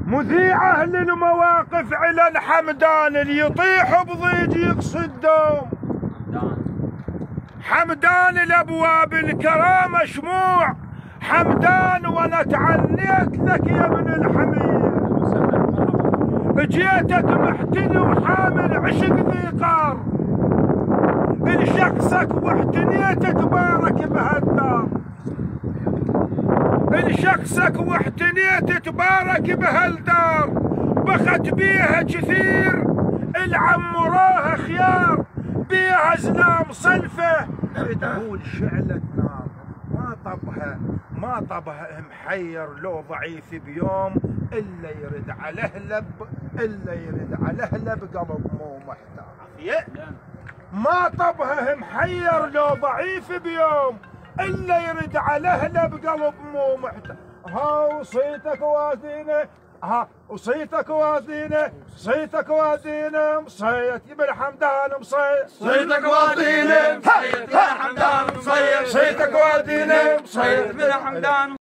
مذيعه للمواقف على الحمدان اللي يطيح بضيج يقصد دوم. حمدان الابواب الكرامه شموع، حمدان وانا تعنيت لك يا ابن الحميه. جيتك محتني وحامل عشق ذي قار، لشخصك واحتنيت تبارك بهالدار. لشخصك واحتنيت تبارك بهالدار، بخت بيها كثير العمروها خيار، بيها زلام صلفه تقول شعلة نار. ما طبها محير لو ضعيف بيوم، الا يرد على هلب قلب مو محتار. ما طبها محير لو ضعيف بيوم، الا يرد على هلب قلب مو محتار. ها وصيتك وازينه، ها وصيتك وازينه، صيتك وازينه مصيت يبن حمدان مصيت. صيتك وازينه مصيت يبن حمدان مصيت. صيتك وازينه مصيت يبن حمدان